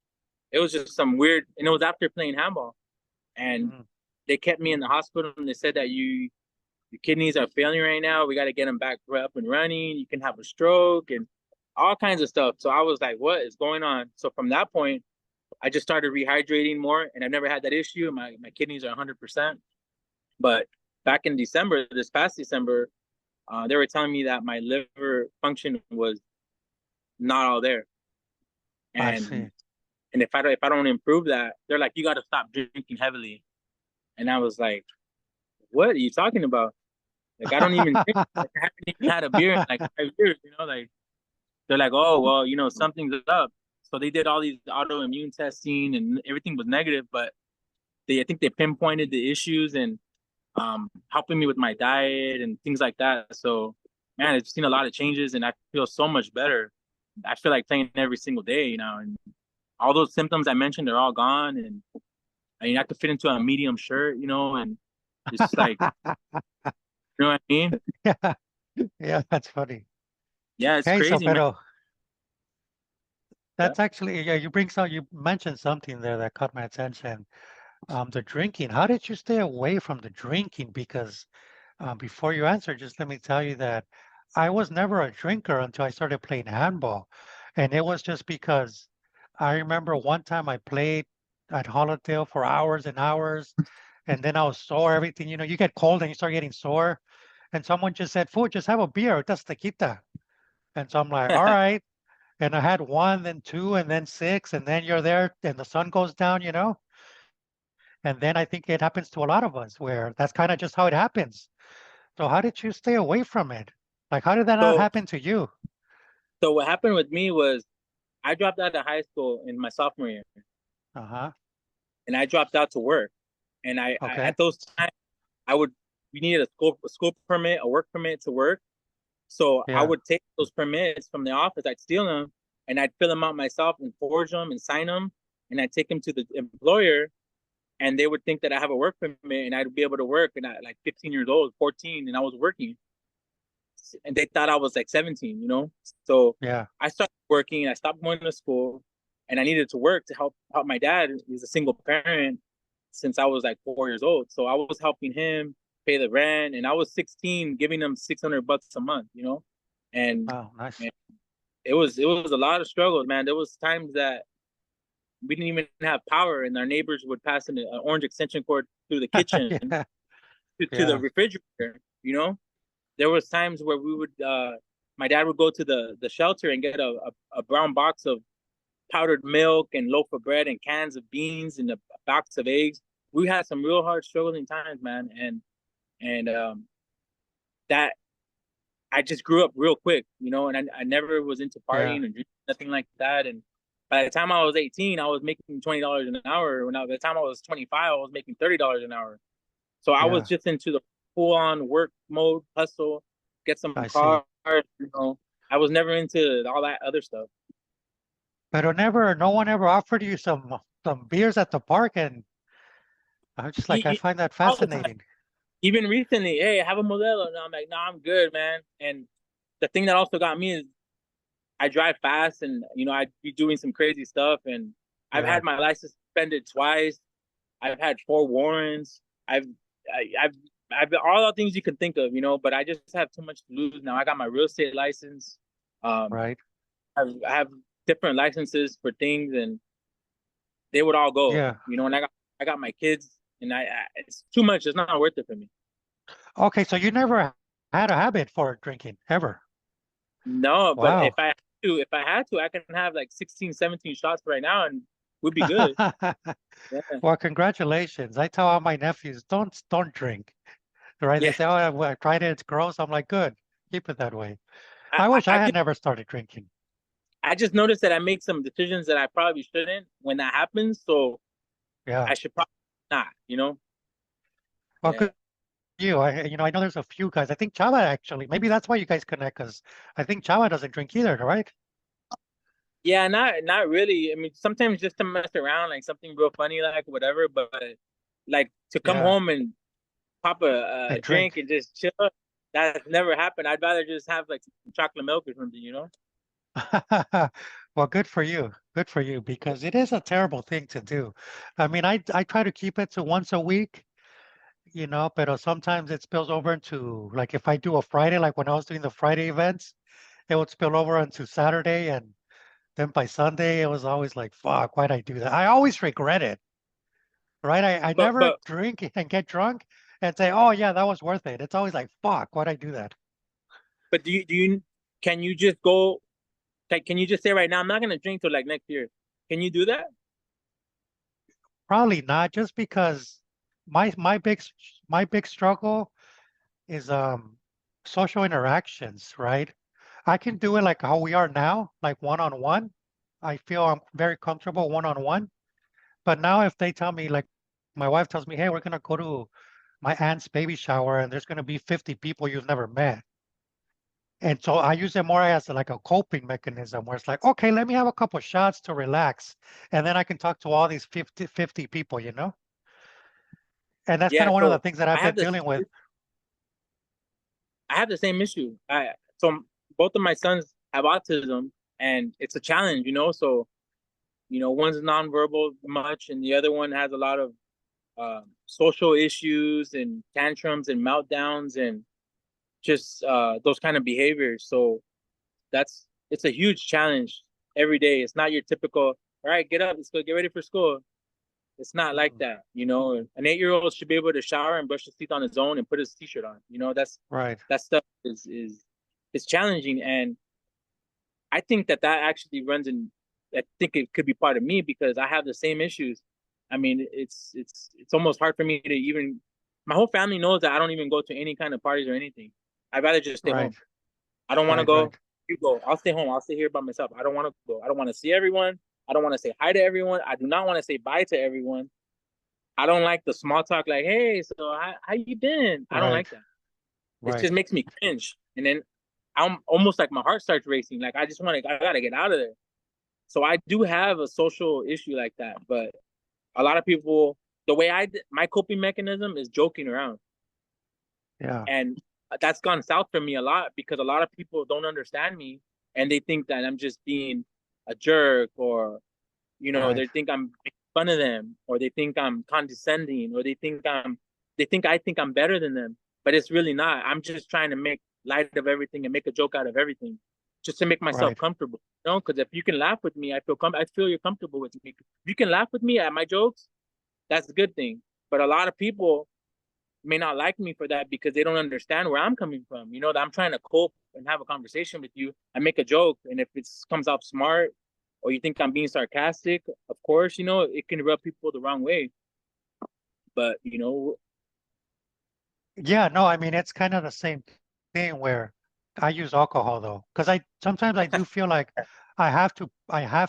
it was just some weird, and it was after playing handball, and Mm. they kept me in the hospital, and they said that your kidneys are failing right now. We got to get them back up and running. You can have a stroke and all kinds of stuff. So I was like, what is going on? So from that point, I just started rehydrating more, and I've never had that issue. My kidneys are 100%. But back in December, this past December, they were telling me that my liver function was not all there, I and see. if I don't improve that, they're like, you got to stop drinking heavily. And I was like, what are you talking about? Like I don't even drink. Like, I haven't even had a beer in like 5 years. Like they're like, oh well, something's up. So they did all these autoimmune testing and everything was negative, but I think they pinpointed the issues and helping me with my diet and things like that. So man, I've seen a lot of changes and I feel so much better. I feel like playing every single day, and all those symptoms I mentioned are all gone. And I mean, I could fit into a medium shirt, and it's just like, you know what I mean? Yeah, yeah, that's funny. Yeah, it's Hey, so crazy, man. pero Yeah. that's actually, yeah, you mentioned something there that caught my attention. The drinking. How did you stay away from the drinking? Because before you answer, just let me tell you that I was never a drinker until I started playing handball. And it was just because I remember one time I played at Hollandale for hours and hours, and then I was sore, everything, you get cold and you start getting sore. And someone just said, Fool, just have a beer, that's tequila. And so I'm like, all right. And I had one, then two, and then six, and then you're there and the sun goes down. And then I think it happens to a lot of us where that's kind of just how it happens. So how did you stay away from it? Like, how did that not So, happen to you? so what happened with me was I dropped out of high school in my sophomore year, Uh-huh. and I dropped out to work. And I Okay. at those times I would we needed a school permit, a work permit to work. So I Yeah. would take those permits from the office, I'd steal them, and I'd fill them out myself and forge them and sign them, and I'd take them to the employer, and they would think that I have a work permit and I'd be able to work. And I like 15 years old, 14, and I was working, and they thought I was like 17. So Yeah. I started working. I stopped going to school, and I needed to work to help my dad. He's a single parent since I was like 4 years old. So I was helping him pay the rent, and I was 16, giving him $600 a month. And, Oh, nice. and it was a lot of struggles, man. There was times that we didn't even have power, and our neighbors would pass an orange extension cord through the kitchen Yeah. to the Yeah. refrigerator. There was times where we would my dad would go to the shelter and get a brown box of powdered milk and loaf of bread and cans of beans and a box of eggs. We had some real hard struggling times, man. And that I just grew up real quick, and I never was into Yeah. partying or drinking, nothing like that. And by the time I was 18, I was making $20 an hour. By the time I was 25, I was making $30 an hour. So I was Yeah. just into the full on work mode, hustle, get some I see. cars. I was never into all that other stuff. But no one ever offered you some beers at the park, and I'm just like, I E- e- find that All the time. fascinating. Even recently, hey, I have a Modelo. And I'm like, no, I'm good, man. And the thing that also got me is I drive fast, and I'd be doing some crazy stuff. And I've Yeah. had my license suspended twice. I've had 4 warrants. I've I've all the things you can think of. But I just have too much to lose now. I got my real estate license. Um, Right. I have different licenses for things, and they would all go. Yeah. And I got my kids, and it's too much. It's not worth it for me. Okay, so you never had a habit for drinking ever. No, but if Wow. I had to, I can have like 16, 17 shots right now, and we'd be good. Yeah, Well, congratulations. I tell all my nephews, don't drink. Right? They yeah. say, "Oh, well, I tried it, it's gross." I'm like, "Good. Keep it that way." I, I I wish I I had just never started drinking. I just noticed that I make some decisions that I probably shouldn't when that happens. So Yeah. I should probably not. Well, Yeah. good for you. I know there's a few guys. I think Chava actually. Maybe that's why you guys connect, because I think Chava doesn't drink either, right? Yeah, not really. I mean, sometimes just to mess around, like something real funny, like whatever. But like to come Yeah. home and pop a And drink drink. and just chill, that's never happened. I'd rather just have like some chocolate milk or something. Well, good for you. Good for you, because it is a terrible thing to do. I mean, I try to keep it to once a week, but sometimes it spills over into, like, if I do a Friday, like when I was doing the Friday events, it would spill over into Saturday, and then by Sunday it was always like, fuck, why'd I do that? I always regret it, right? I But never but drink and get drunk and say, oh yeah, that was worth it. It's always like, fuck, why'd I do that? but do you can you just go? Can you just say right now, I'm not gonna drink till like next year? Can you do that? Probably not, just because my big struggle is social interactions, right? I can do it like how we are now, like one on one. I feel I'm very comfortable one on one. But now if they tell me, like, my wife tells me, hey, we're gonna go to my aunt's baby shower and there's gonna be 50 people you've never met. And so I use it more as like a coping mechanism where it's like, okay, let me have a couple shots to relax. And then I can talk to all these 50 people, you know? And that's kind Yeah. of one of the So things that I I've been have this. dealing with. I have the same issue. Both of my sons have autism, and it's a challenge, you know. So one's nonverbal much, and the other one has a lot of social issues and tantrums and meltdowns and just those kind of behaviors. So it's a huge challenge every day. It's not your typical, all right, get up, let's go get ready for school. It's not like Mm, that, you know. An 8-year-old should be able to shower and brush his teeth on his own and put his t-shirt on. You know, right, that stuff is challenging, and I think that actually runs in. I think it could be part of me because I have the same issues. I mean, it's almost hard for me to even. My whole family knows that I don't even go to any kind of parties or anything. I'd rather just stay right, home. I don't want to right, go. right, You go. I'll stay home. I'll stay here by myself. I don't want to go. I don't want to see everyone. I don't want to say hi to everyone. I do not want to say bye to everyone. I don't like the small talk. Like, hey, so how you been? I don't right, like that. It right. just makes me cringe, and then I'm almost like my heart starts racing. Like I just want to. I gotta get out of there. So I do have a social issue like that, but a lot of people, the way my coping mechanism is joking around, Yeah, and that's gone south for me a lot because a lot of people don't understand me, and they think that I'm just being a jerk, or right, they think I'm making fun of them, or they think I'm condescending, or they think I think I'm better than them, but it's really not. I'm just trying to make light of everything and make a joke out of everything, just to make myself right. comfortable. Because if you can laugh with me, I feel you're comfortable with me. If you can laugh with me at my jokes, that's a good thing. But a lot of people may not like me for that because they don't understand where I'm coming from. That I'm trying to cope and have a conversation with you. I make a joke, and if it comes out smart, or you think I'm being sarcastic, of course, it can rub people the wrong way. But Yeah, no, I mean, it's kind of the same thing where I use alcohol though, because I sometimes I do feel like I have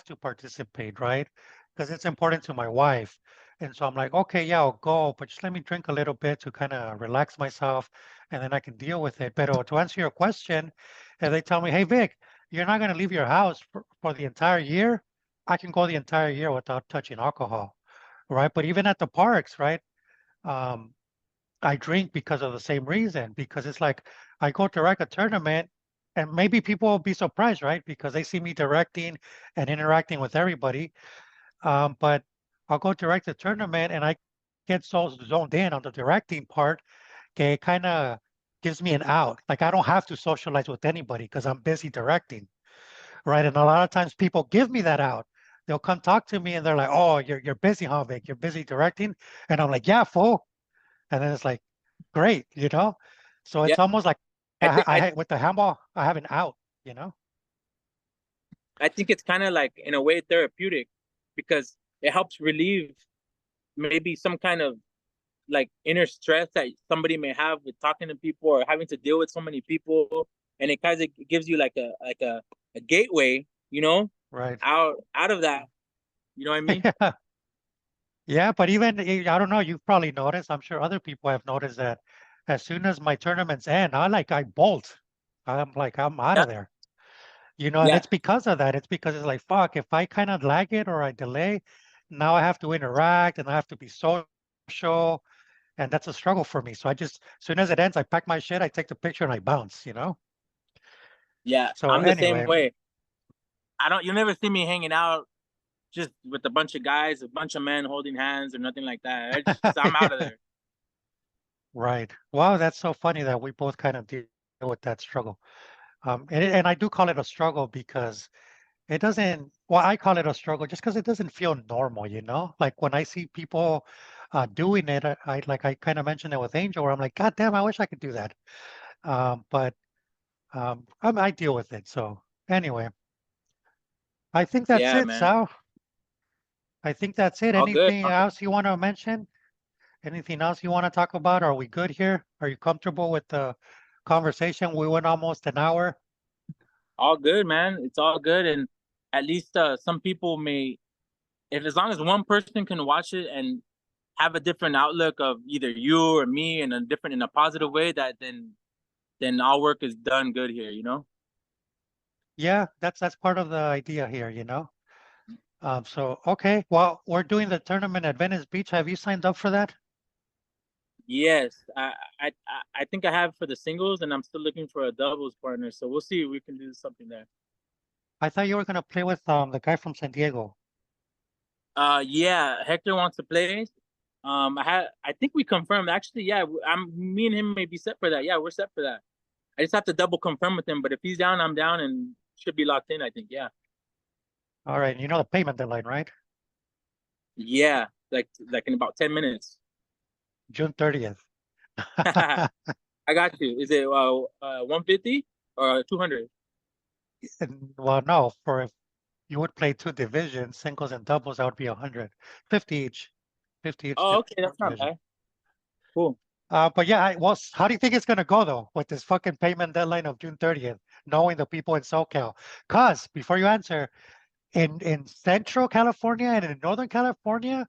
to participate, right? Because it's important to my wife. And so I'm like, okay, yeah, I'll go, but just let me drink a little bit to kind of relax myself and then I can deal with it. But to answer your question, if they tell me, hey, Vic, you're not going to leave your house for the entire year, I can go the entire year without touching alcohol, right? But even at the parks, right? Um, I drink because of the same reason, because it's like I go direct a tournament and maybe people will be surprised, right? Because they see me directing and interacting with everybody. But I'll go direct the tournament and I get so zoned in on the directing part, okay, it kind of gives me an out. Like I don't have to socialize with anybody because I'm busy directing, right? And a lot of times people give me that out. They'll come talk to me and they're like, "Oh, you're busy, huh, Vic? You're busy directing," and I'm like, "Yeah, fool." And then it's like, great, you know? So yeah, it's almost like I think I with the handball, I have an out, you know? I think it's kind of like in a way therapeutic because it helps relieve maybe some kind of like inner stress that somebody may have with talking to people or having to deal with so many people, and it kind of gives you like a gateway, Right. out of that. You know what I mean? Yeah. Yeah, but even, I don't know, you've probably noticed, I'm sure other people have noticed that as soon as my tournaments end, I bolt. I'm like, I'm out Yeah, of there, and yeah, it's because of that. It's because it's like, fuck, if I kind of lag it or I delay, now I have to interact and I have to be social, and that's a struggle for me. So as soon as it ends, I pack my shit, I take the picture and I bounce, you know? yeah. So I'm the same anyway, way. You'll never see me hanging out just with a bunch of guys, a bunch of men holding hands or nothing like that. I'm out of there. Right. Wow, that's so funny that we both kind of deal with that struggle. And I do call it a struggle because it doesn't, well, I call it a struggle just because it doesn't feel normal, you know? Like when I see people doing it, I kind of mentioned it with Angel, where I'm like, God damn, I wish I could do that. But I deal with it. So anyway, I think that's Yeah, it, man. Sal. I think that's it. All good. Anything else you want to mention? Anything else you want to talk about? Are we good here? Are you comfortable with the conversation? We went almost an hour. All good, man. It's all good. And at least some people may, if as long as one person can watch it and have a different outlook of either you or me in a positive way, that then our work is done good here, you know? Yeah, that's part of the idea here, you know. So okay, well, we're doing the tournament at Venice Beach. Have you signed up for that? Yes. I think I have for the singles and I'm still looking for a doubles partner. So we'll see if we can do something there. I thought you were gonna play with the guy from San Diego. Yeah, Hector wants to play. I think we confirmed actually. Yeah, me and him may be set for that. Yeah, we're set for that. I just have to double confirm with him. But if he's down, I'm down, and should be locked in. I think. Yeah, All right, you know the payment deadline, right? yeah, like in about 10 minutes. June 30th. I got you. Is it 150 or 200? Well, no, for if you would play two divisions, singles and doubles, that would be 100, 50 each, 50 each Oh, okay, that's not division. bad. Cool. But yeah, well, how do you think it's gonna go though with this fucking payment deadline of June 30th, knowing the people in SoCal? Cause before you answer, in Central California and in Northern California,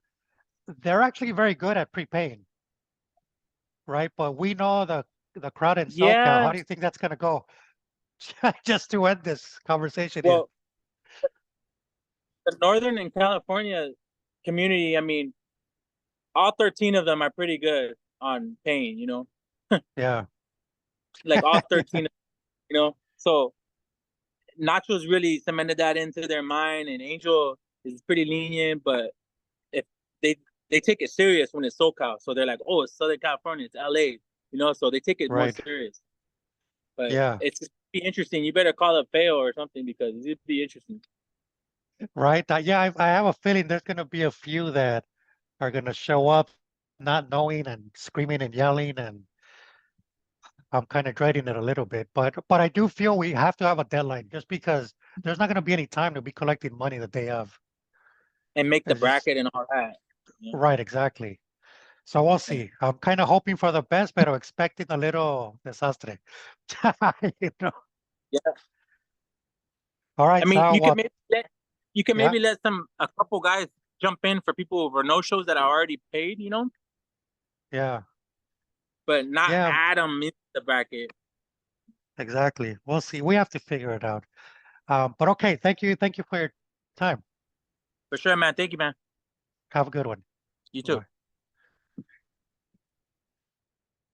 they're actually very good at prepaying, right? But we know the crowd in SoCal. Yeah. How do you think that's gonna go? Just to end this conversation here. Well, the Northern and California community. I mean, all 13 of them are pretty good on paying. You know, Yeah. like all 13. You know, so Nacho's really cemented that into their mind, and Angel is pretty lenient, but if they they take it serious when it's SoCal, so they're like, oh, it's Southern California, it's LA, you know, so they take it more Right. serious. But Yeah. it's just be interesting. You better call it fail or something because it'd be interesting. Right. Yeah, I have a feeling there's gonna be a few that are gonna show up not knowing and screaming and yelling, and I'm kind of dreading it a little bit. But I do feel we have to have a deadline just because there's not gonna be any time to be collecting money the day of. And make the It's just bracket and all that. Yeah. right, exactly. So we'll see. I'm kind of hoping for the best, but expecting a little desastre. You know. Yeah. All I right, mean, Sal. What? you can Yeah, maybe let a couple guys jump in for people over no shows that are already paid, you know, yeah, but not yeah. add them into the bracket. Exactly. We'll see. We have to figure it out. But okay, thank you for your time. For sure, man. Thank you, man. Have a good one. You too. Bye.